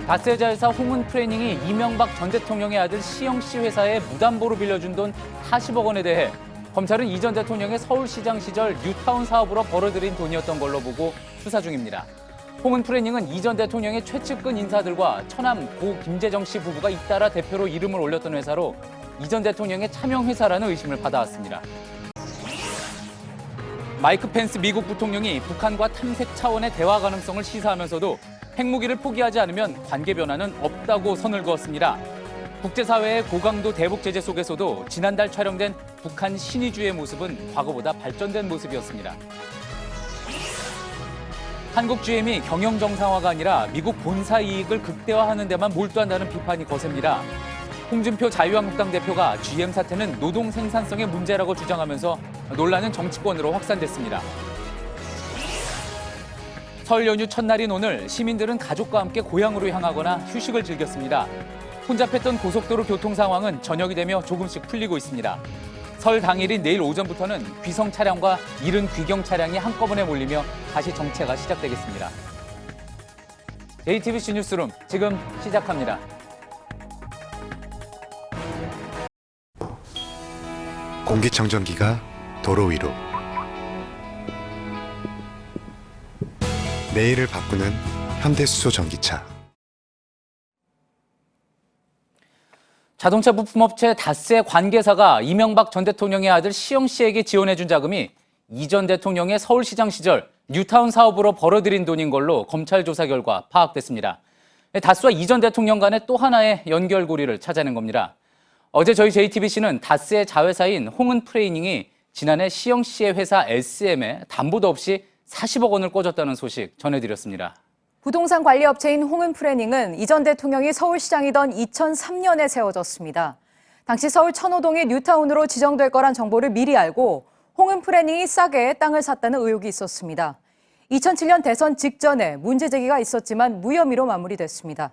다스자회사 홍은프레닝이 이명박 전 대통령의 아들 시영 씨 회사에 무담보로 빌려준 돈 40억 원에 대해 검찰은 이 전 대통령의 서울시장 시절 뉴타운 사업으로 벌어들인 돈이었던 걸로 보고 수사 중입니다. 홍은프레닝은 이 전 대통령의 최측근 인사들과 처남 고 김재정 씨 부부가 잇따라 대표로 이름을 올렸던 회사로 이 전 대통령의 차명회사라는 의심을 받아왔습니다. 마이크 펜스 미국 부통령이 북한과 탐색 차원의 대화 가능성을 시사하면서도 핵무기를 포기하지 않으면 관계 변화는 없다고 선을 그었습니다. 국제사회의 고강도 대북 제재 속에서도 지난달 촬영된 북한 신의주의 모습은 과거보다 발전된 모습이었습니다. 한국 GM이 경영 정상화가 아니라 미국 본사 이익을 극대화하는 데만 몰두한다는 비판이 거셉니다. 홍준표 자유한국당 대표가 GM 사태는 노동 생산성의 문제라고 주장하면서 논란은 정치권으로 확산됐습니다. 설 연휴 첫날인 오늘 시민들은 가족과 함께 고향으로 향하거나 휴식을 즐겼습니다. 혼잡했던 고속도로 교통 상황은 저녁이 되며 조금씩 풀리고 있습니다. 설 당일인 내일 오전부터는 귀성 차량과 이른 귀경 차량이 한꺼번에 몰리며 다시 정체가 시작되겠습니다. JTBC 뉴스룸 지금 시작합니다. 공기청정기가 도로 위로 내일을 바꾸는 현대수소 전기차. 자동차 부품업체 다스의 관계사가 이명박 전 대통령의 아들 시영 씨에게 지원해준 자금이 이 전 대통령의 서울시장 시절 뉴타운 사업으로 벌어들인 돈인 걸로 검찰 조사 결과 파악됐습니다. 다스와 이 전 대통령 간의 또 하나의 연결고리를 찾아낸 겁니다. 어제 저희 JTBC는 다스의 자회사인 홍은프레이닝이 지난해 시영 씨의 회사 SM에 담보도 없이 40억 원을 꿔줬다는 소식 전해드렸습니다. 부동산 관리업체인 홍은프레닝은 이 전 대통령이 서울시장이던 2003년에 세워졌습니다. 당시 서울 천호동이 뉴타운으로 지정될 거란 정보를 미리 알고 홍은프레닝이 싸게 땅을 샀다는 의혹이 있었습니다. 2007년 대선 직전에 문제 제기가 있었지만 무혐의로 마무리됐습니다.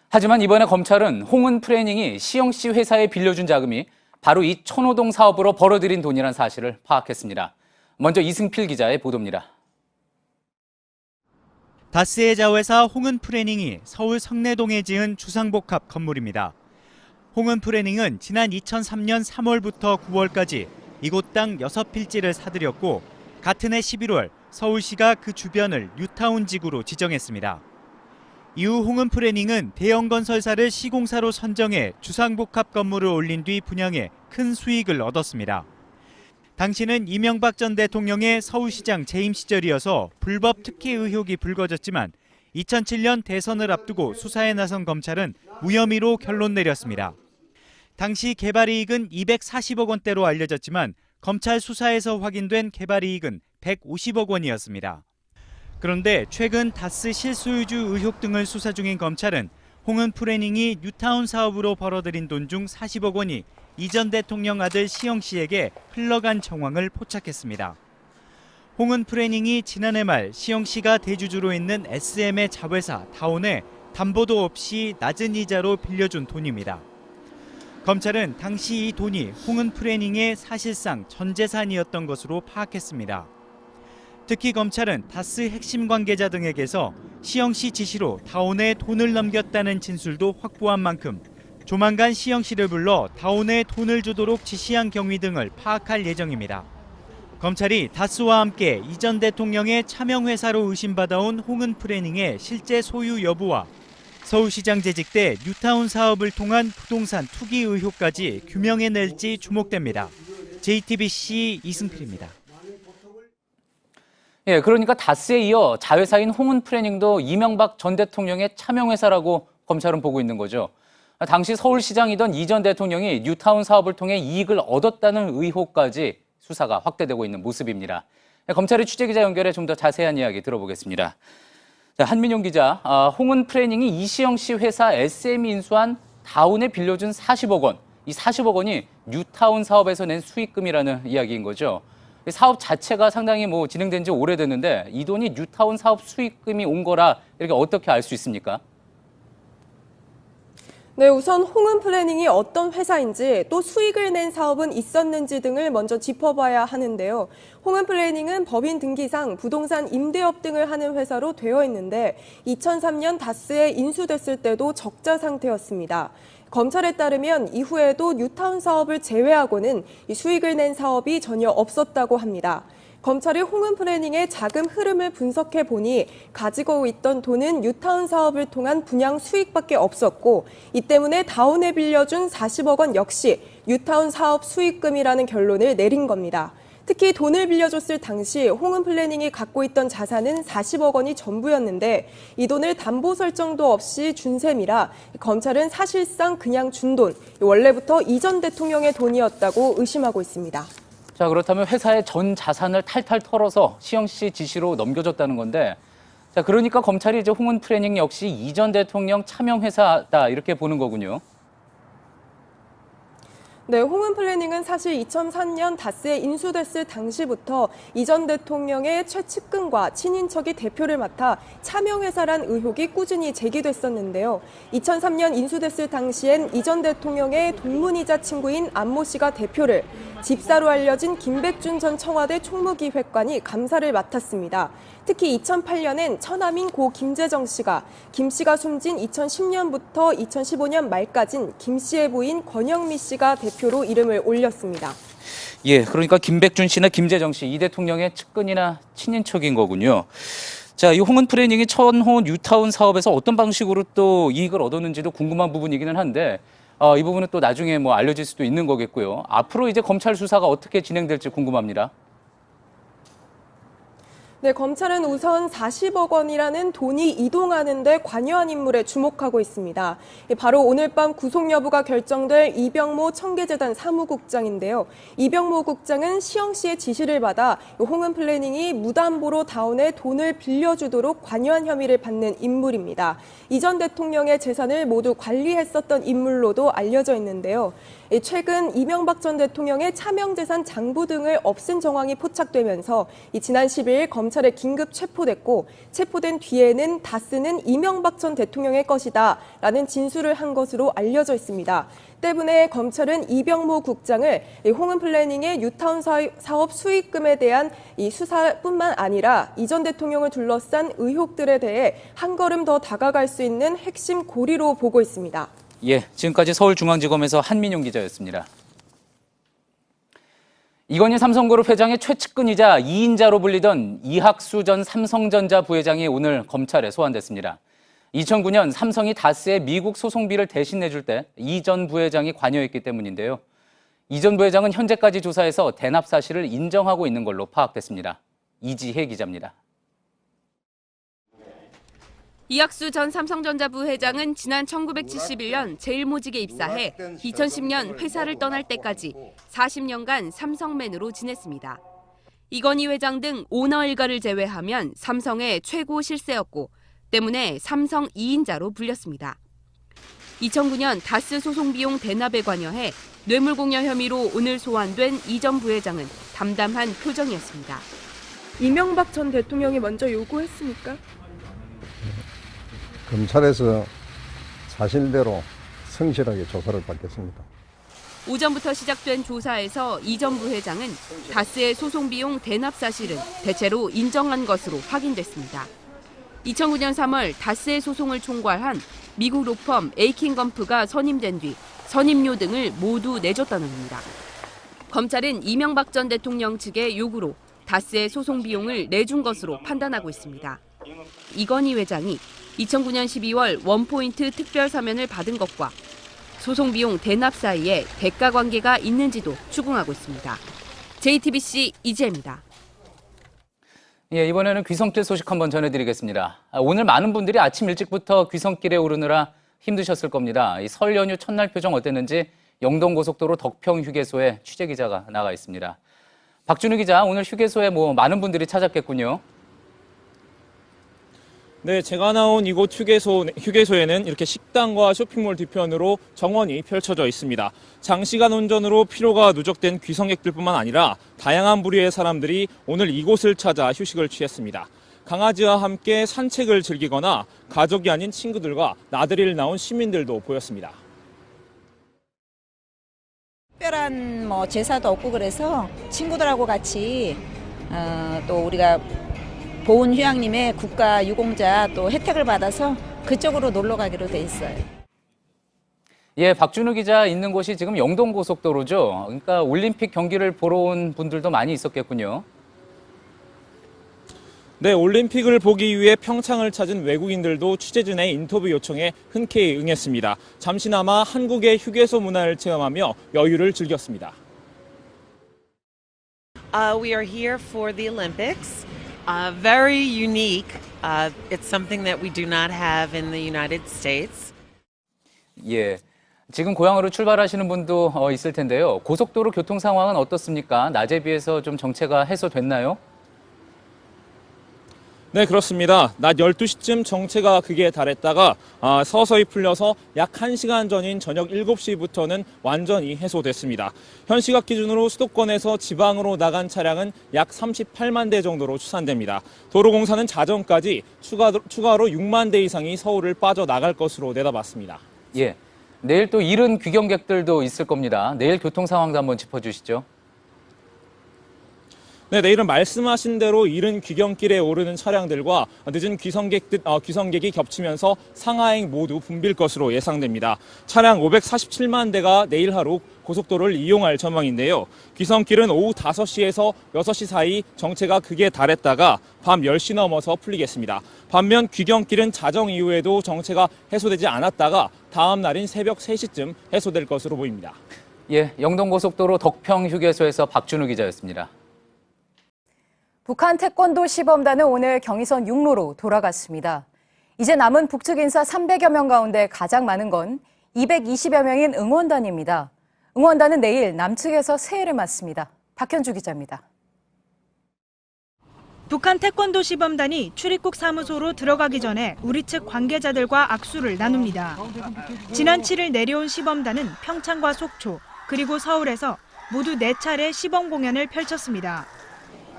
하지만 이번에 검찰은 홍은프레닝이 시영 씨 회사에 빌려준 자금이 바로 이 천호동 사업으로 벌어들인 돈이란 사실을 파악했습니다. 먼저 이승필 기자의 보도입니다. 다스의 자회사 홍은프레닝이 서울 성내동에 지은 주상복합 건물입니다. 홍은프레닝은 지난 2003년 3월부터 9월까지 이곳 땅 6필지를 사들였고 같은 해 11월 서울시가 그 주변을 뉴타운 지구로 지정했습니다. 이후 홍은프레닝은 대형 건설사를 시공사로 선정해 주상복합 건물을 올린 뒤 분양해 큰 수익을 얻었습니다. 당시는 이명박 전 대통령의 서울시장 재임 시절이어서 불법 특혜 의혹이 불거졌지만 2007년 대선을 앞두고 수사에 나선 검찰은 무혐의로 결론 내렸습니다. 당시 개발이익은 240억 원대로 알려졌지만 검찰 수사에서 확인된 개발이익은 150억 원이었습니다. 그런데 최근 다스 실소유주 의혹 등을 수사 중인 검찰은 홍은프레닝이 뉴타운 사업으로 벌어들인 돈 중 40억 원이 이 전 대통령 아들 시영 씨에게 흘러간 정황을 포착했습니다. 홍은프레닝이 지난해 말 시영 씨가 대주주로 있는 SM의 자회사 다온에 담보도 없이 낮은 이자로 빌려준 돈입니다. 검찰은 당시 이 돈이 홍은프레닝의 사실상 전 재산이었던 것으로 파악했습니다. 특히 검찰은 다스 핵심 관계자 등에게서 시영 씨 지시로 다온에 돈을 넘겼다는 진술도 확보한 만큼 조만간 시영 씨를 불러 다온에 돈을 주도록 지시한 경위 등을 파악할 예정입니다. 검찰이 다스와 함께 이 전 대통령의 차명회사로 의심받아온 홍은프레닝의 실제 소유 여부와 서울시장 재직 때 뉴타운 사업을 통한 부동산 투기 의혹까지 규명해낼지 주목됩니다. JTBC 이승필입니다. 그러니까 다스에 이어 자회사인 홍은프레닝도 이명박 전 대통령의 차명회사라고 검찰은 보고 있는 거죠. 당시 서울시장이던 이 전 대통령이 뉴타운 사업을 통해 이익을 얻었다는 의혹까지 수사가 확대되고 있는 모습입니다. 검찰의 취재기자 연결해 좀 더 자세한 이야기 들어보겠습니다. 한민용 기자, 홍은프레닝이 이시영 씨 회사 SM이 인수한 다운에 빌려준 40억 원, 이 40억 원이 뉴타운 사업에서 낸 수익금이라는 이야기인 거죠. 사업 자체가 상당히 진행된 지 오래됐는데 이 돈이 뉴타운 사업 수익금이 온 거라 이렇게 어떻게 알 수 있습니까? 네, 우선 홍은 플래닝이 어떤 회사인지 또 수익을 낸 사업은 있었는지 등을 먼저 짚어봐야 하는데요. 홍은 플래닝은 법인 등기상 부동산 임대업 등을 하는 회사로 되어 있는데 2003년 다스에 인수됐을 때도 적자 상태였습니다. 검찰에 따르면 이후에도 뉴타운 사업을 제외하고는 수익을 낸 사업이 전혀 없었다고 합니다. 검찰이 홍은 플래닝의 자금 흐름을 분석해 보니 가지고 있던 돈은 뉴타운 사업을 통한 분양 수익밖에 없었고 이 때문에 다운에 빌려준 40억 원 역시 뉴타운 사업 수익금이라는 결론을 내린 겁니다. 특히 돈을 빌려줬을 당시 홍은 플래닝이 갖고 있던 자산은 40억 원이 전부였는데 이 돈을 담보 설정도 없이 준 셈이라 검찰은 사실상 그냥 준 돈, 원래부터 이 전 대통령의 돈이었다고 의심하고 있습니다. 자, 그렇다면 회사의 전 자산을 탈탈 털어서 시영 씨 지시로 넘겨줬다는 건데, 자, 그러니까 검찰이 이제 홍은 프래닝 역시 이 전 대통령 차명 회사다 이렇게 보는 거군요. 네, 홍은 플래닝은 사실 2003년 다스에 인수됐을 당시부터 이 전 대통령의 최측근과 친인척이 대표를 맡아 차명회사란 의혹이 꾸준히 제기됐었는데요. 2003년 인수됐을 당시엔 이 전 대통령의 동문이자 친구인 안모 씨가 대표를, 집사로 알려진 김백준 전 청와대 총무기획관이 감사를 맡았습니다. 특히 2008년엔 처남인 고 김재정 씨가 김 씨가 숨진 2010년부터 2015년 말까진 김 씨의 부인 권영미 씨가 대표로 이름을 올렸습니다. 예, 그러니까 김백준 씨나 김재정 씨, 이 대통령의 측근이나 친인척인 거군요. 자, 이 홍은 프래닝이 천호 뉴타운 사업에서 어떤 방식으로 또 이익을 얻었는지도 궁금한 부분이기는 한데, 이 부분은 또 나중에 뭐 알려질 수도 있는 거겠고요. 앞으로 이제 검찰 수사가 어떻게 진행될지 궁금합니다. 네, 검찰은 우선 40억 원이라는 돈이 이동하는 데 관여한 인물에 주목하고 있습니다. 바로 오늘 밤 구속 여부가 결정될 이병모 청계재단 사무국장인데요. 이병모 국장은 시영 씨의 지시를 받아 홍은 플래닝이 무담보로 다운에 돈을 빌려주도록 관여한 혐의를 받는 인물입니다. 이 전 대통령의 재산을 모두 관리했었던 인물로도 알려져 있는데요. 최근 이명박 전 대통령의 차명재산 장부 등을 없앤 정황이 포착되면서 지난 12일 검찰에 긴급 체포됐고, 체포된 뒤에는 다스는 이명박 전 대통령의 것이다 라는 진술을 한 것으로 알려져 있습니다. 때문에 검찰은 이병모 국장을 홍은 플래닝의 뉴타운 사업 수익금에 대한 이 수사뿐만 아니라 이 전 대통령을 둘러싼 의혹들에 대해 한 걸음 더 다가갈 수 있는 핵심 고리로 보고 있습니다. 예, 지금까지 서울중앙지검에서 한민용 기자였습니다. 이건희 삼성그룹 회장의 최측근이자 2인자로 불리던 이학수 전 삼성전자 부회장이 오늘 검찰에 소환됐습니다. 2009년 삼성이 다스의 미국 소송비를 대신 내줄 때 이 전 부회장이 관여했기 때문인데요. 이 전 부회장은 현재까지 조사에서 대납 사실을 인정하고 있는 걸로 파악됐습니다. 이지혜 기자입니다. 이학수 전 삼성전자 부회장은 지난 1971년 제일모직에 입사해 2010년 회사를 떠날 때까지 40년간 삼성맨으로 지냈습니다. 이건희 회장 등 오너 일가를 제외하면 삼성의 최고 실세였고 때문에 삼성 2인자로 불렸습니다. 2009년 다스 소송 비용 대납에 관여해 뇌물공여 혐의로 오늘 소환된 이 전 부회장은 담담한 표정이었습니다. 이명박 전 대통령이 먼저 요구했습니까? 검찰에서 사실대로 성실하게 조사를 받겠습니다. 오전부터 시작된 조사에서 이 전 부회장은 다스의 소송 비용 대납 사실은 대체로 인정한 것으로 확인됐습니다. 2009년 3월 다스의 소송을 총괄한 미국 로펌 에이킹건프가 선임된 뒤 선임료 등을 모두 내줬다는 겁니다. 검찰은 이명박 전 대통령 측의 요구로 다스의 소송 비용을 내준 것으로 판단하고 있습니다. 이건희 회장이 2009년 12월 원포인트 특별 사면을 받은 것과 소송 비용 대납 사이에 대가 관계가 있는지도 추궁하고 있습니다. JTBC 이지혜입니다. 예, 이번에는 귀성길 소식 한번 전해드리겠습니다. 오늘 많은 분들이 아침 일찍부터 귀성길에 오르느라 힘드셨을 겁니다. 이 설 연휴 첫날 표정 어땠는지 영동고속도로 덕평휴게소에 취재기자가 나가 있습니다. 박준우 기자, 오늘 휴게소에 많은 분들이 찾았겠군요. 네, 제가 나온 이곳 휴게소에는 이렇게 식당과 쇼핑몰 뒤편으로 정원이 펼쳐져 있습니다. 장시간 운전으로 피로가 누적된 귀성객들뿐만 아니라 다양한 부류의 사람들이 오늘 이곳을 찾아 휴식을 취했습니다. 강아지와 함께 산책을 즐기거나 가족이 아닌 친구들과 나들이를 나온 시민들도 보였습니다. 특별한 뭐 제사도 없고 그래서 친구들하고 같이 또 우리가 보훈 휴양림의 국가 유공자 또 혜택을 받아서 그쪽으로 놀러 가기로 돼 있어요. 예, 박준우 기자 있는 곳이 지금 영동고속도로죠. 그러니까 올림픽 경기를 보러 온 분들도 많이 있었겠군요. 네, 올림픽을 보기 위해 평창을 찾은 외국인들도 취재진의 인터뷰 요청에 흔쾌히 응했습니다. 잠시나마 한국의 휴게소 문화를 체험하며 여유를 즐겼습니다. We are here for the Olympics. Very unique. It's something that we do not have in the United States. 예, 지금 고향으로 출발하시는 분도 있을 텐데요. 고속도로 교통 상황은 어떻습니까? 낮에 비해서 좀 정체가 해소됐나요? 네, 그렇습니다. 낮 12시쯤 정체가 극에 달했다가 서서히 풀려서 약 1시간 전인 저녁 7시부터는 완전히 해소됐습니다. 현 시각 기준으로 수도권에서 지방으로 나간 차량은 약 38만 대 정도로 추산됩니다. 도로공사는 자정까지 추가로 6만 대 이상이 서울을 빠져나갈 것으로 내다봤습니다. 예, 내일 또 이른 귀경객들도 있을 겁니다. 내일 교통 상황도 한번 짚어주시죠. 네, 내일은 말씀하신 대로 이른 귀경길에 오르는 차량들과 늦은 귀성객이 겹치면서 상하행 모두 붐빌 것으로 예상됩니다. 차량 547만 대가 내일 하루 고속도로를 이용할 전망인데요. 귀성길은 오후 5시에서 6시 사이 정체가 극에 달했다가 밤 10시 넘어서 풀리겠습니다. 반면 귀경길은 자정 이후에도 정체가 해소되지 않았다가 다음 날인 새벽 3시쯤 해소될 것으로 보입니다. 예, 영동고속도로 덕평휴게소에서 박준우 기자였습니다. 북한 태권도 시범단은 오늘 경의선 육로로 돌아갔습니다. 이제 남은 북측 인사 300여 명 가운데 가장 많은 건 220여 명인 응원단입니다. 응원단은 내일 남측에서 새해를 맞습니다. 박현주 기자입니다. 북한 태권도 시범단이 출입국 사무소로 들어가기 전에 우리 측 관계자들과 악수를 나눕니다. 지난 7일 내려온 시범단은 평창과 속초, 그리고 서울에서 모두 4차례 시범 공연을 펼쳤습니다.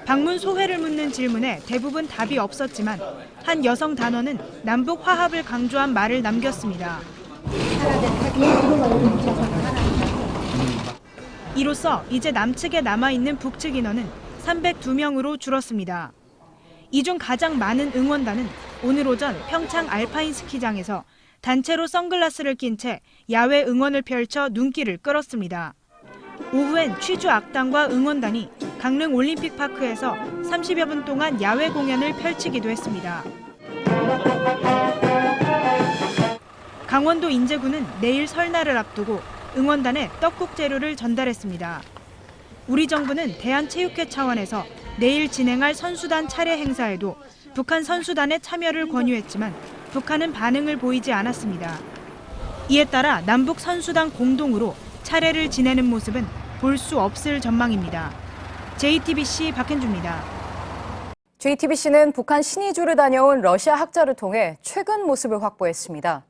방문 소회를 묻는 질문에 대부분 답이 없었지만 한 여성 단원은 남북 화합을 강조한 말을 남겼습니다. 이로써 이제 남측에 남아있는 북측 인원은 302명으로 줄었습니다. 이 중 가장 많은 응원단은 오늘 오전 평창 알파인 스키장에서 단체로 선글라스를 낀 채 야외 응원을 펼쳐 눈길을 끌었습니다. 오후엔 취주 악단과 응원단이 강릉 올림픽파크에서 30여 분 동안 야외 공연을 펼치기도 했습니다. 강원도 인제군은 내일 설날을 앞두고 응원단에 떡국 재료를 전달했습니다. 우리 정부는 대한체육회 차원에서 내일 진행할 선수단 차례 행사에도 북한 선수단의 참여를 권유했지만 북한은 반응을 보이지 않았습니다. 이에 따라 남북 선수단 공동으로 차례를 지내는 모습은 볼 수 없을 전망입니다. JTBC 박현주입니다. JTBC는 북한 신의주를 다녀온 러시아 학자를 통해 최근 모습을 확보했습니다.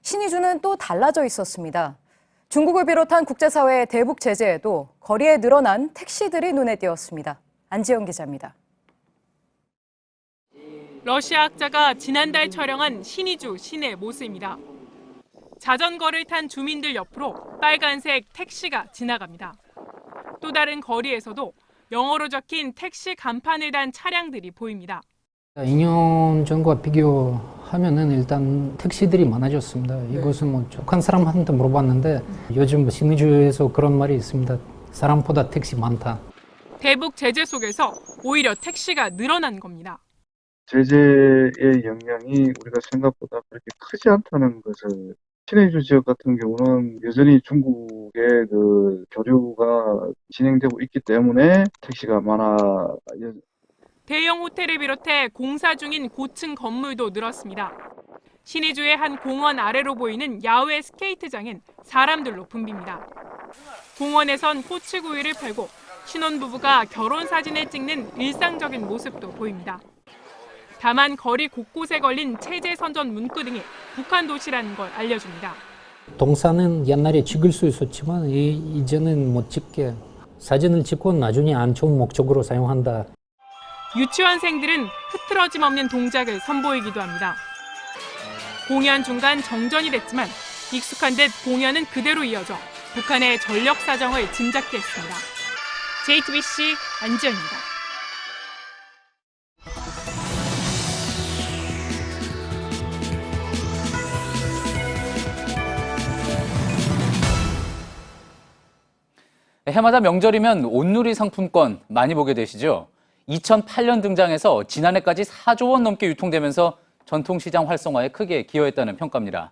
신의주는 또 달라져 있었습니다. 중국을 비롯한 국제사회의 대북 제재에도 거리에 늘어난 택시들이 눈에 띄었습니다. 안지영 기자입니다. 러시아 학자가 지난달 촬영한 신의주 시내 모습입니다. 자전거를 탄 주민들 옆으로 빨간색 택시가 지나갑니다. 또 다른 거리에서도 영어로 적힌 택시 간판을 단 차량들이 보입니다. 2년 전과 비교하면은 일단 택시들이 많아졌습니다. 이것은 뭐 북한 사람한테 물어봤는데 요즘 신의주에서 그런 말이 있습니다. 사람보다 택시 많다. 대북 제재 속에서 오히려 택시가 늘어난 겁니다. 제재의 영향이 우리가 생각보다 그렇게 크지 않다는 것을 신의주 지역 같은 경우는 여전히 중국의 그 교류가 진행되고 있기 때문에 택시가 많아. 대형 호텔을 비롯해 공사 중인 고층 건물도 늘었습니다. 신의주의 한 공원 아래로 보이는 야외 스케이트장엔 사람들로 붐빕니다. 공원에선 꼬치구이를 팔고 신혼부부가 결혼 사진을 찍는 일상적인 모습도 보입니다. 다만 거리 곳곳에 걸린 체제 선전 문구 등이 북한 도시라는 걸 알려줍니다. 동사는 옛날에 찍을 수 있었지만 이제는 못 찍게. 사진을 찍고 나중에 안 좋은 목적으로 사용한다. 유치원생들은 흐트러짐 없는 동작을 선보이기도 합니다. 공연 중간 정전이 됐지만 익숙한 듯 공연은 그대로 이어져 북한의 전력 사정을 짐작케 했습니다. JTBC 안지연입니다. 해마다 명절이면 온누리 상품권 많이 보게 되시죠? 2008년 등장해서 지난해까지 4조 원 넘게 유통되면서 전통시장 활성화에 크게 기여했다는 평가입니다.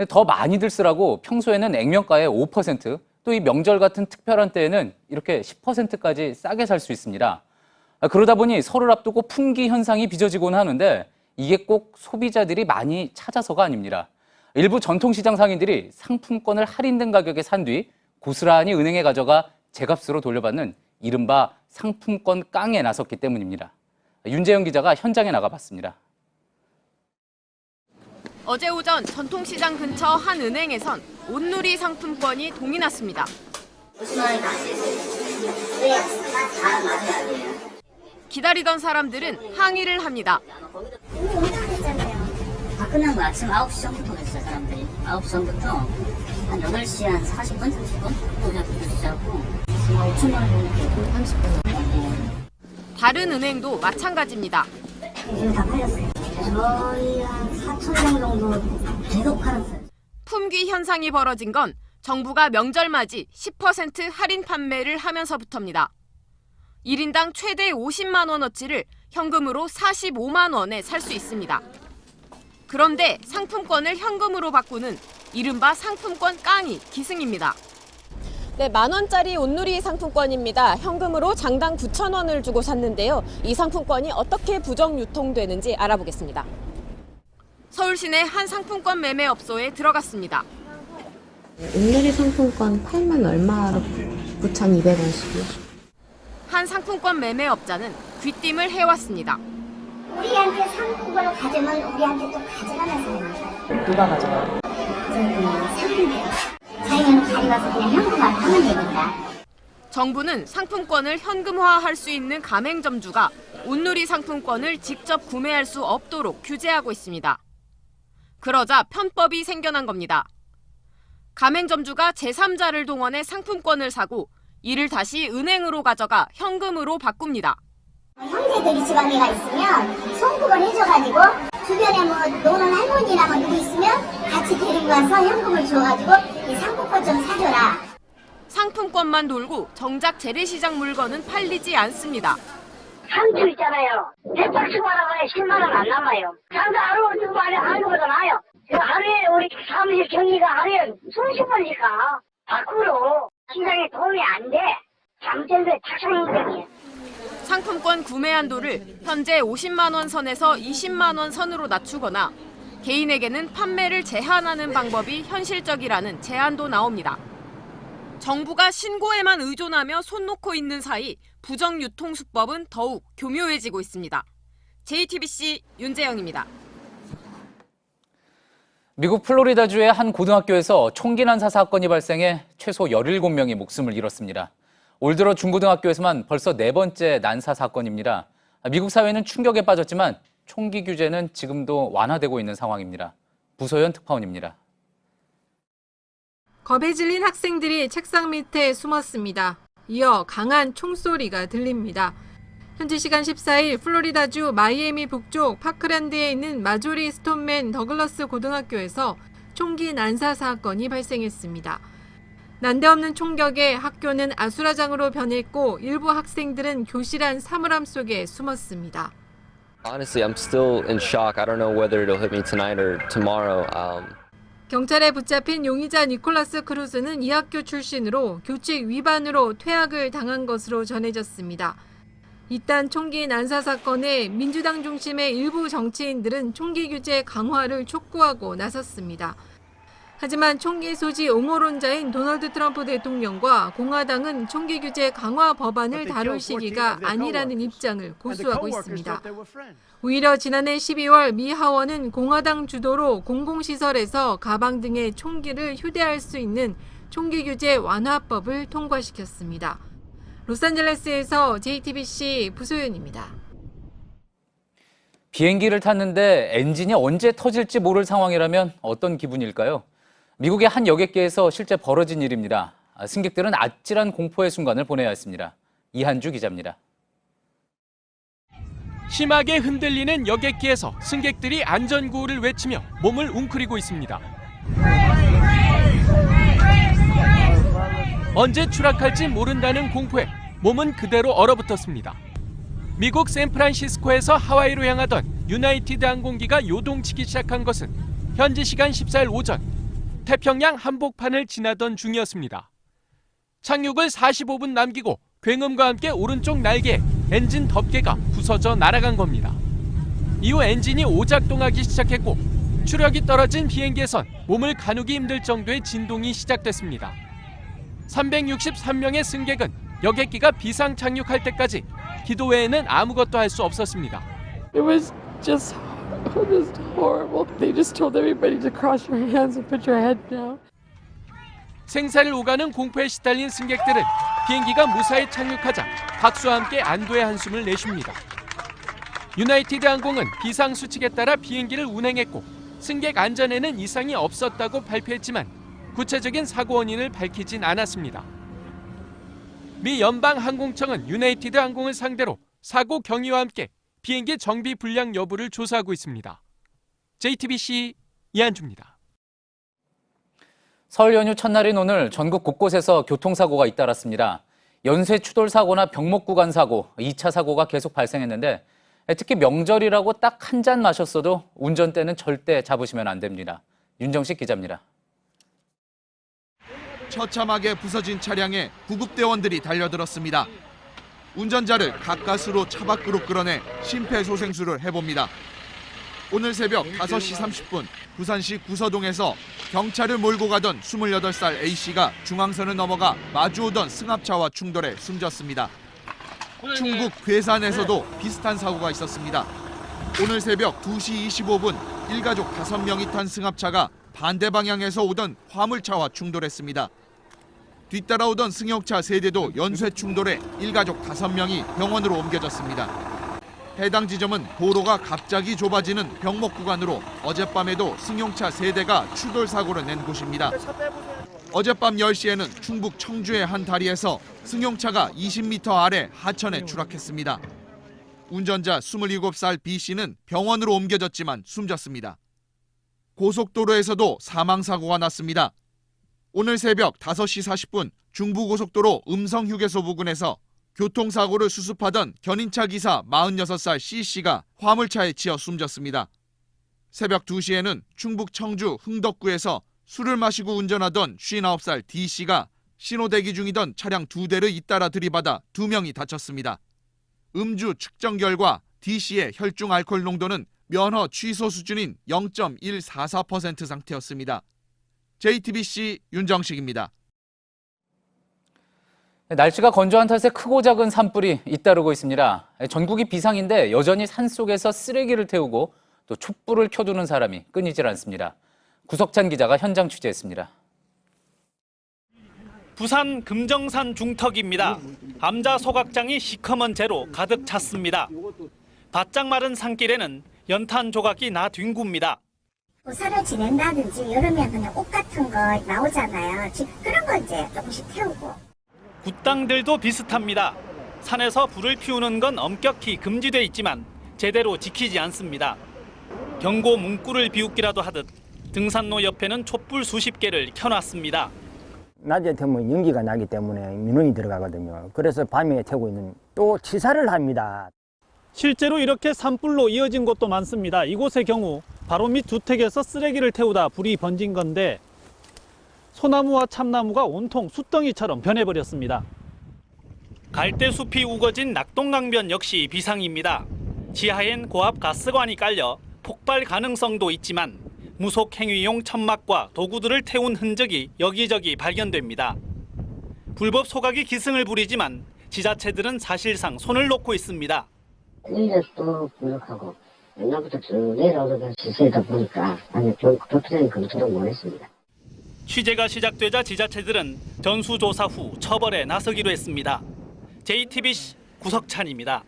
더 많이들 쓰라고 평소에는 액면가의 5%, 또 이 명절 같은 특별한 때에는 이렇게 10%까지 싸게 살 수 있습니다. 그러다 보니 설을 앞두고 품귀 현상이 빚어지곤 하는데 이게 꼭 소비자들이 많이 찾아서가 아닙니다. 일부 전통시장 상인들이 상품권을 할인된 가격에 산 뒤 고스란히 은행에 가져가 제값으로 돌려받는 이른바 상품권 깡에 나섰기 때문입니다. 윤재영 기자가 현장에 나가봤습니다. 어제 오전 전통시장 근처 한 은행에선 온누리 상품권이 동이 났습니다. 기다리던 사람들은 항의를 합니다. 다 끝난 거 아침 9시 전부터 했어요, 사람들이. 9시 전부터 한 8시 한 40분, 30분? 오전부터 시작하고 5천 원 이렇게 30분. 다른 은행도 마찬가지입니다. 지금 다 팔렸어요. 저희 한 4천 명 정도 계속 팔았어요. 품귀 현상이 벌어진 건 정부가 명절 맞이 10% 할인 판매를 하면서부터입니다. 1인당 최대 50만 원어치를 현금으로 45만 원에 살 수 있습니다. 그런데 상품권을 현금으로 바꾸는 이른바 상품권 깡이 기승입니다. 네, 10,000원짜리 온누리 상품권입니다. 현금으로 장당 9,000원을 주고 샀는데요. 이 상품권이 어떻게 부정 유통되는지 알아보겠습니다. 서울 시내 한 상품권 매매업소에 들어갔습니다. 온누리 상품권 8만 얼마로 9,200원씩이요. 한 상품권 매매업자는 귀띔을 해왔습니다. 우리한테 상품권을 가져면 우리한테 또 가져가면서 누가 가져가요? 상품이에요. 저희는 가져가서 그냥 현금화 하면 되니까. 정부는 상품권을 현금화할 수 있는 가맹점주가 온누리 상품권을 직접 구매할 수 없도록 규제하고 있습니다. 그러자 편법이 생겨난 겁니다. 가맹점주가 제3자를 동원해 상품권을 사고 이를 다시 은행으로 가져가 현금으로 바꿉니다. 형제들이 지방에가 있으면 송금을 해줘가지고 주변에 뭐 노는 할머니나 뭐 누구 있으면 같이 데리고 가서 현금을 줘가지고 이 상품권 좀 사줘라. 상품권만 돌고 정작 재래시장 물건은 팔리지 않습니다. 상추 있잖아요. 대박수 하나만에 10만 원 안 남아요. 장사 하루 두 번에 하는 거보다 나아요. 하루에 우리 사무실 경리가 하루에 수십 번씩 가. 밖으로 시장에 도움이 안 돼. 잘못된 착상행동이에요. 상품권 구매 한도를 현재 50만 원 선에서 20만 원 선으로 낮추거나 개인에게는 판매를 제한하는 방법이 현실적이라는 제안도 나옵니다. 정부가 신고에만 의존하며 손 놓고 있는 사이 부정유통수법은 더욱 교묘해지고 있습니다. JTBC 윤재영입니다. 미국 플로리다주의 한 고등학교에서 총기 난사 사건이 발생해 최소 17명이 목숨을 잃었습니다. 올 들어 중고등학교에서만 벌써 4번째 난사 사건입니다. 미국 사회는 충격에 빠졌지만 총기 규제는 지금도 완화되고 있는 상황입니다. 부소연 특파원입니다. 겁에 질린 학생들이 책상 밑에 숨었습니다. 이어 강한 총소리가 들립니다. 현지 시간 14일 플로리다주 마이애미 북쪽 파크랜드에 있는 마조리 스톤맨 더글러스 고등학교에서 총기 난사 사건이 발생했습니다. 난데없는 총격에 학교는 아수라장으로 변했고 일부 학생들은 교실 안 사물함 속에 숨었습니다. Honestly, I'm still in shock. I don't know whether it'll hit me tonight or tomorrow. 경찰에 붙잡힌 용의자 니콜라스 크루즈는 이 학교 출신으로 교칙 위반으로 퇴학을 당한 것으로 전해졌습니다. 이딴 총기 난사 사건에 민주당 중심의 일부 정치인들은 총기 규제 강화를 촉구하고 나섰습니다. 하지만 총기 소지 옹호론자인 도널드 트럼프 대통령과 공화당은 총기 규제 강화 법안을 다룰 시기가 아니라는 입장을 고수하고 있습니다. 오히려 지난해 12월 미 하원은 공화당 주도로 공공시설에서 가방 등의 총기를 휴대할 수 있는 총기 규제 완화법을 통과시켰습니다. 로스앤젤레스에서 JTBC 부소연입니다. 비행기를 탔는데 엔진이 언제 터질지 모를 상황이라면 어떤 기분일까요? 미국의 한 여객기에서 실제 벌어진 일입니다. 승객들은 아찔한 공포의 순간을 보내야 했습니다. 이한주 기자입니다. 심하게 흔들리는 여객기에서 승객들이 안전구호를 외치며 몸을 웅크리고 있습니다. 언제 추락할지 모른다는 공포에 몸은 그대로 얼어붙었습니다. 미국 샌프란시스코에서 하와이로 향하던 유나이티드 항공기가 요동치기 시작한 것은 현지 시간 14일 오전 태평양 한복판을 지나던 중이었습니다. 착륙을 45분 남기고 굉음과 함께 오른쪽 날개에 엔진 덮개가 부서져 날아간 겁니다. 이후 엔진이 오작동하기 시작했고 추력이 떨어진 비행기에선 몸을 가누기 힘들 정도의 진동이 시작됐습니다. 363명의 승객은 여객기가 비상 착륙할 때까지 기도 외에는 아무것도 할 수 없었습니다. It was just horrible. They just told everybody to cross your hands and put your head down. 생사를 오가는 공포에 시달린 승객들은 비행기가 무사히 착륙하자 박수와 함께 안도의 한숨을 내쉽니다. 유나이티드 항공은 비상 수칙에 따라 비행기를 운행했고 승객 안전에는 이상이 없었다고 발표했지만 구체적인 사고 원인을 밝히진 않았습니다. 미 연방항공청은 유나이티드 항공을 상대로 사고 경위와 함께 비행기 정비 불량 여부를 조사하고 있습니다. JTBC 이한주입니다. 설 연휴 첫날인 오늘 전국 곳곳에서 교통사고가 잇따랐습니다. 연쇄 추돌 사고나 병목 구간 사고, 2차 사고가 계속 발생했는데 특히 명절이라고 딱 한 잔 마셨어도 운전대는 절대 잡으시면 안 됩니다. 윤정식 기자입니다. 처참하게 부서진 차량에 구급대원들이 달려들었습니다. 운전자를 가까스로 차 밖으로 끌어내 심폐소생술을 해봅니다. 오늘 새벽 5시 30분 부산시 구서동에서 경찰을 몰고 가던 28살 A씨가 중앙선을 넘어가 마주오던 승합차와 충돌해 숨졌습니다. 충북 괴산에서도 비슷한 사고가 있었습니다. 오늘 새벽 2시 25분 일가족 5명이 탄 승합차가 반대 방향에서 오던 화물차와 충돌했습니다. 뒤따라오던 승용차 3대도 연쇄 충돌해 일가족 5명이 병원으로 옮겨졌습니다. 해당 지점은 도로가 갑자기 좁아지는 병목 구간으로 어젯밤에도 승용차 3대가 추돌 사고를 낸 곳입니다. 어젯밤 10시에는 충북 청주의 한 다리에서 승용차가 20m 아래 하천에 추락했습니다. 운전자 27살 B씨는 병원으로 옮겨졌지만 숨졌습니다. 고속도로에서도 사망사고가 났습니다. 오늘 새벽 5시 40분 중부고속도로 음성휴게소 부근에서 교통사고를 수습하던 견인차 기사 46살 C씨가 화물차에 치여 숨졌습니다. 새벽 2시에는 충북 청주 흥덕구에서 술을 마시고 운전하던 59살 D씨가 신호대기 중이던 차량 2대를 잇따라 들이받아 2명이 다쳤습니다. 음주 측정 결과 D씨의 혈중 알코올 농도는 면허 취소 수준인 0.144% 상태였습니다. JTBC 윤정식입니다. 날씨가 건조한 탓에 크고 작은 산불이 잇따르고 있습니다. 전국이 비상인데 여전히 산속에서 쓰레기를 태우고 또 촛불을 켜두는 사람이 끊이질 않습니다. 구석찬 기자가 현장 취재했습니다. 부산 금정산 중턱입니다. 암자 소각장이 시커먼 재로 가득 찼습니다. 바짝 마른 산길에는 연탄 조각이 나뒹굽니다. 부산을 지낸다든지 여름에 그냥 옷 같은 거 나오잖아요. 지금 그런 거 이제 조금씩 태우고. 굿당들도 비슷합니다. 산에서 불을 피우는 건 엄격히 금지돼 있지만 제대로 지키지 않습니다. 경고 문구를 비웃기라도 하듯 등산로 옆에는 촛불 수십 개를 켜놨습니다. 낮에 태우면 연기가 나기 때문에 민원이 들어가거든요. 그래서 밤에 태우고 있는 또 치사를 합니다. 실제로 이렇게 산불로 이어진 곳도 많습니다. 이곳의 경우 바로 밑 주택에서 쓰레기를 태우다 불이 번진 건데 소나무와 참나무가 온통 숯덩이처럼 변해버렸습니다. 갈대숲이 우거진 낙동강변 역시 비상입니다. 지하엔 고압 가스관이 깔려 폭발 가능성도 있지만 무속 행위용 천막과 도구들을 태운 흔적이 여기저기 발견됩니다. 불법 소각이 기승을 부리지만 지자체들은 사실상 손을 놓고 있습니다. 인력도 부족하고 옛날부터 쭉 내려오던 시설이다 보니까 교토적인 검토도 못했습니다. 취재가 시작되자 지자체들은 전수조사 후 처벌에 나서기로 했습니다. JTBC 구석찬입니다.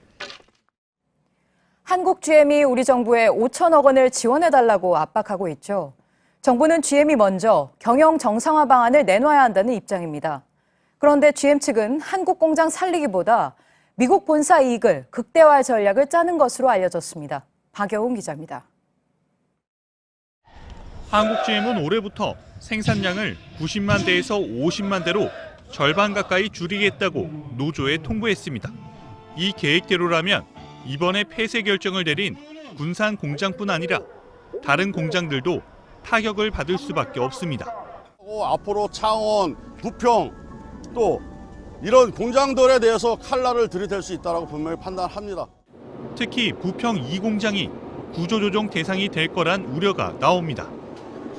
한국 GM이 우리 정부에 5천억 원을 지원해달라고 압박하고 있죠. 정부는 GM이 먼저 경영 정상화 방안을 내놔야 한다는 입장입니다. 그런데 GM 측은 한국 공장 살리기보다 미국 본사 이익을 극대화할 전략을 짜는 것으로 알려졌습니다. 박여운 기자입니다. 한국 GM은 올해부터 생산량을 90만 대에서 50만 대로 절반 가까이 줄이겠다고 노조에 통보했습니다. 이 계획대로라면 이번에 폐쇄 결정을 내린 군산 공장뿐 아니라 다른 공장들도 타격을 받을 수밖에 없습니다. 앞으로 창원, 부평 또 이런 공장들에 대해서 칼날을 들이댈 수 있다고 분명히 판단합니다. 특히 부평 2공장이 구조조정 대상이 될 거란 우려가 나옵니다.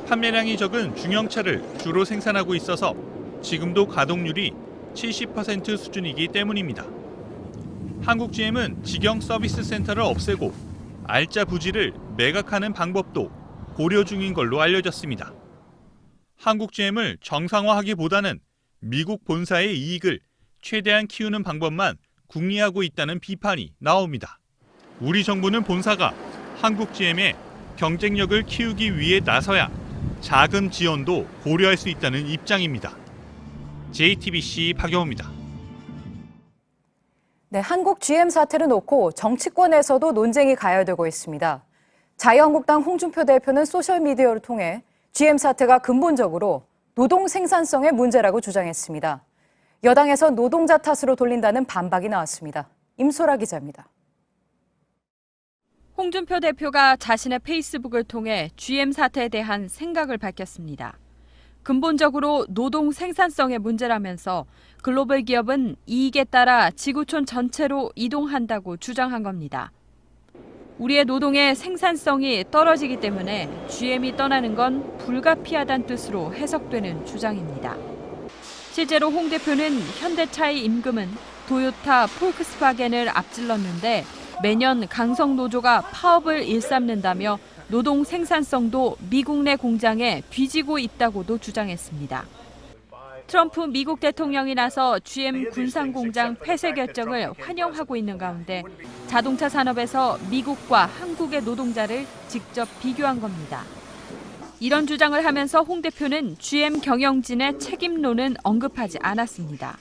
판매량이 적은 중형차를 주로 생산하고 있어서 지금도 가동률이 70% 수준이기 때문입니다. 한국 GM은 직영 서비스 센터를 없애고 알짜 부지를 매각하는 방법도 고려 중인 걸로 알려졌습니다. 한국 GM을 정상화하기보다는 미국 본사의 이익을 최대한 키우는 방법만 궁리하고 있다는 비판이 나옵니다. 우리 정부는 본사가 한국 GM의 경쟁력을 키우기 위해 나서야 자금 지원도 고려할 수 있다는 입장입니다. JTBC 박여우입니다. 네, 한국 GM 사태를 놓고 정치권에서도 논쟁이 가열되고 있습니다. 자유한국당 홍준표 대표는 소셜미디어를 통해 GM 사태가 근본적으로 노동 생산성의 문제라고 주장했습니다. 여당에서 노동자 탓으로 돌린다는 반박이 나왔습니다. 임소라 기자입니다. 홍준표 대표가 자신의 페이스북을 통해 GM 사태에 대한 생각을 밝혔습니다. 근본적으로 노동 생산성의 문제라면서 글로벌 기업은 이익에 따라 지구촌 전체로 이동한다고 주장한 겁니다. 우리의 노동의 생산성이 떨어지기 때문에 GM이 떠나는 건 불가피하다는 뜻으로 해석되는 주장입니다. 실제로 홍 대표는 현대차의 임금은 도요타, 폴크스바겐을 앞질렀는데 매년 강성노조가 파업을 일삼는다며 노동 생산성도 미국 내 공장에 뒤지고 있다고도 주장했습니다. 트럼프 미국 대통령이 나서 GM 군산 공장 폐쇄 결정을 환영하고 있는 가운데 자동차 산업에서 미국과 한국의 노동자를 직접 비교한 겁니다. 이런 주장을 하면서 홍 대표는 GM 경영진의 책임론은 언급하지 않았습니다.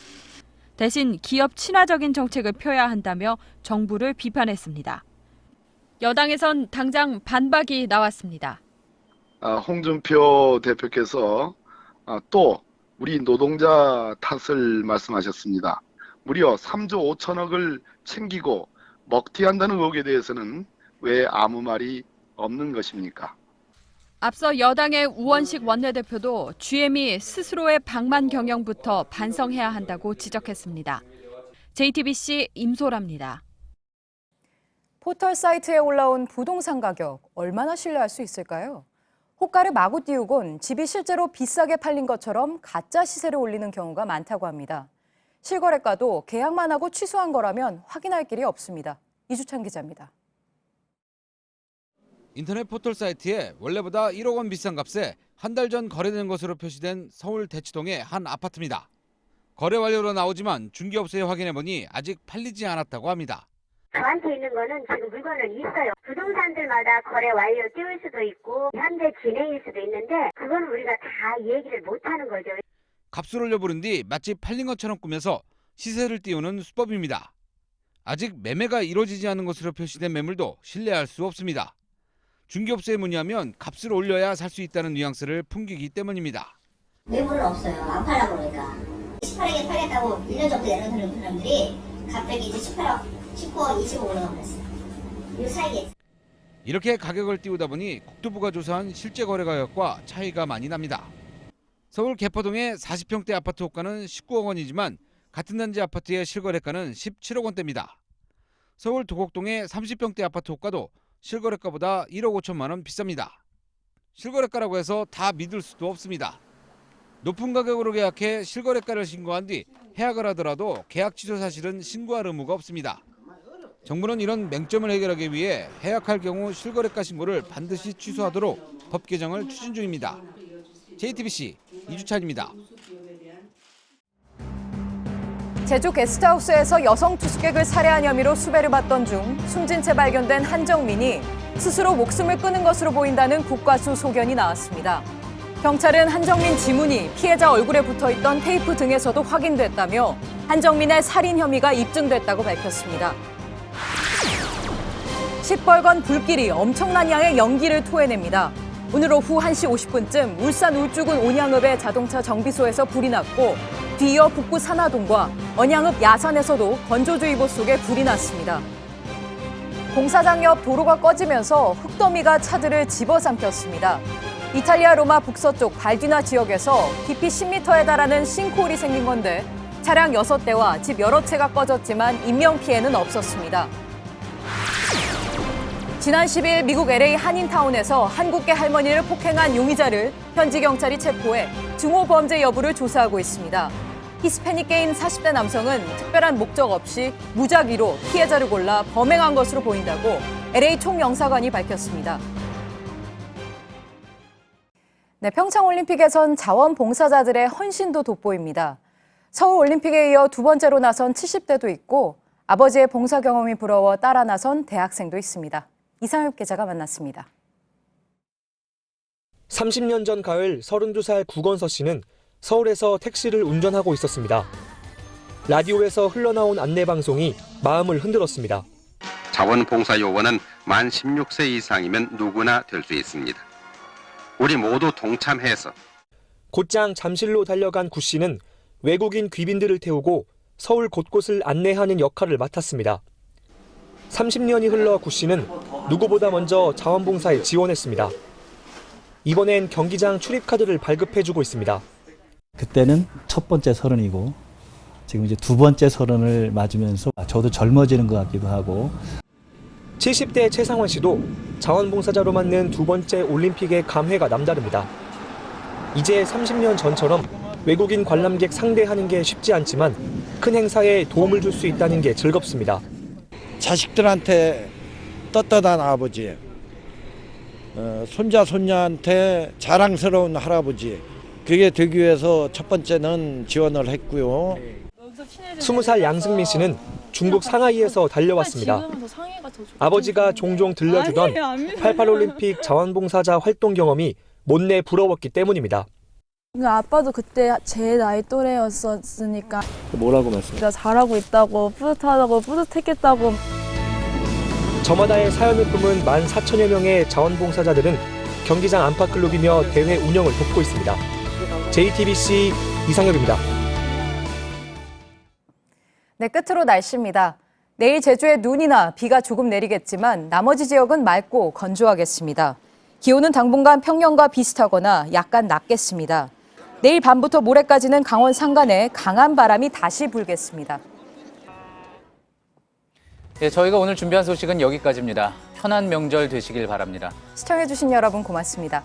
대신 기업 친화적인 정책을 펴야 한다며 정부를 비판했습니다. 여당에선 당장 반박이 나왔습니다. 홍준표 대표께서 또 우리 노동자 탓을 말씀하셨습니다. 무려 3조 5천억을 챙기고 먹튀한다는 의혹에 대해서는 왜 아무 말이 없는 것입니까? 앞서 여당의 우원식 원내대표도 GM이 스스로의 방만 경영부터 반성해야 한다고 지적했습니다. JTBC 임소라입니다. 포털 사이트에 올라온 부동산 가격 얼마나 신뢰할 수 있을까요? 호가를 마구 띄우곤 집이 실제로 비싸게 팔린 것처럼 가짜 시세를 올리는 경우가 많다고 합니다. 실거래가도 계약만 하고 취소한 거라면 확인할 길이 없습니다. 이주찬 기자입니다. 인터넷 포털 사이트에 원래보다 1억 원 비싼 값에 한 달 전 거래된 것으로 표시된 서울 대치동의 한 아파트입니다. 거래 완료로 나오지만 중개업소에 확인해보니 아직 팔리지 않았다고 합니다. 저한테 있는 거는 지금 물건은 있어요. 부동산들마다 거래 완료 띄울 수도 있고 현재 진행일 수도 있는데 그건 우리가 다 얘기를 못하는 거죠. 값을 올려 부른 뒤 마치 팔린 것처럼 꾸며서 시세를 띄우는 수법입니다. 아직 매매가 이루어지지 않은 것으로 표시된 매물도 신뢰할 수 없습니다. 중개업소에 문의하면 값을 올려야 살 수 있다는 뉘앙스를 풍기기 때문입니다. 매물은 없어요. 안 팔라고 그러니까. 18억에 팔겠다고 1년 정도 내려드는 사람들이 갑자기 이제 18억, 19억, 20억 올라가고 그랬어요. 이 사이에. 이렇게 가격을 띄우다 보니 국토부가 조사한 실제 거래 가격과 차이가 많이 납니다. 서울 개포동의 40평대 아파트 호가는 19억 원이지만 같은 단지 아파트의 실거래가는 17억 원대입니다. 서울 도곡동의 30평대 아파트 호가도 실거래가보다 1억 5천만 원 비쌉니다. 실거래가라고 해서 다 믿을 수도 없습니다. 높은 가격으로 계약해 실거래가를 신고한 뒤 해약을 하더라도 계약 취소 사실은 신고할 의무가 없습니다. 정부는 이런 맹점을 해결하기 위해 해약할 경우 실거래가 신고를 반드시 취소하도록 법 개정을 추진 중입니다. JTBC 이주찬입니다. 제주 게스트하우스에서 여성 투숙객을 살해한 혐의로 수배를 받던 중 숨진 채 발견된 한정민이 스스로 목숨을 끊은 것으로 보인다는 국과수 소견이 나왔습니다. 경찰은 한정민 지문이 피해자 얼굴에 붙어있던 테이프 등에서도 확인됐다며 한정민의 살인 혐의가 입증됐다고 밝혔습니다. 시뻘건 불길이 엄청난 양의 연기를 토해냅니다. 오늘 오후 1시 50분쯤 울산 울주군 온양읍의 자동차 정비소에서 불이 났고 뒤이어 북구 산화동과 언양읍 야산에서도 건조주의보 속에 불이 났습니다. 공사장 옆 도로가 꺼지면서 흙더미가 차들을 집어삼켰습니다. 이탈리아 로마 북서쪽 발디나 지역에서 깊이 10m에 달하는 싱크홀이 생긴 건데 차량 6대와 집 여러 채가 꺼졌지만 인명피해는 없었습니다. 지난 10일 미국 LA 한인타운에서 한국계 할머니를 폭행한 용의자를 현지 경찰이 체포해 증오 범죄 여부를 조사하고 있습니다. 히스패닉계인 40대 남성은 특별한 목적 없이 무작위로 피해자를 골라 범행한 것으로 보인다고 LA 총영사관이 밝혔습니다. 네, 평창올림픽에선 자원봉사자들의 헌신도 돋보입니다. 서울올림픽에 이어 두 번째로 나선 70대도 있고 아버지의 봉사 경험이 부러워 따라 나선 대학생도 있습니다. 이상엽 기자가 만났습니다. 30년 전 가을 32살 구건서 씨는 서울에서 택시를 운전하고 있었습니다. 라디오에서 흘러나온 안내방송이 마음을 흔들었습니다. 자원봉사 요원은 만 16세 이상이면 누구나 될 수 있습니다. 우리 모두 동참해서. 곧장 잠실로 달려간 구 씨는 외국인 귀빈들을 태우고 서울 곳곳을 안내하는 역할을 맡았습니다. 30년이 흘러 구 씨는 누구보다 먼저 자원봉사에 지원했습니다. 이번엔 경기장 출입카드를 발급해주고 있습니다. 그때는 첫 번째 서른이고 지금 이제 두 번째 서른을 맞으면서 저도 젊어지는 것 같기도 하고. 70대 최상원 씨도 자원봉사자로 맞는 두 번째 올림픽의 감회가 남다릅니다. 이제 30년 전처럼 외국인 관람객 상대하는 게 쉽지 않지만 큰 행사에 도움을 줄 수 있다는 게 즐겁습니다. 자식들한테 떳떳한 아버지, 손자 손녀한테 자랑스러운 할아버지, 그게 되기 위해서 첫 번째는 지원을 했고요. 20살 양승민 씨는 중국 상하이에서 달려왔습니다. 아버지가 종종 들려주던 88올림픽 자원봉사자 활동 경험이 못내 부러웠기 때문입니다. 아빠도 그때 제 나이 또래였으니까 뭐라고 말씀하세요? 내가 잘하고 있다고, 뿌듯하다고, 뿌듯했겠다고. 저마다의 사연을 품은 14,000여 명의 자원봉사자들은 경기장 안팎클럽이며 대회 운영을 돕고 있습니다. JTBC 이상엽입니다. 네, 끝으로 날씨입니다. 내일 제주에 눈이나 비가 조금 내리겠지만 나머지 지역은 맑고 건조하겠습니다. 기온은 당분간 평년과 비슷하거나 약간 낮겠습니다. 내일 밤부터 모레까지는 강원 산간에 강한 바람이 다시 불겠습니다. 네, 저희가 오늘 준비한 소식은 여기까지입니다. 편한 명절 되시길 바랍니다. 시청해주신 여러분 고맙습니다.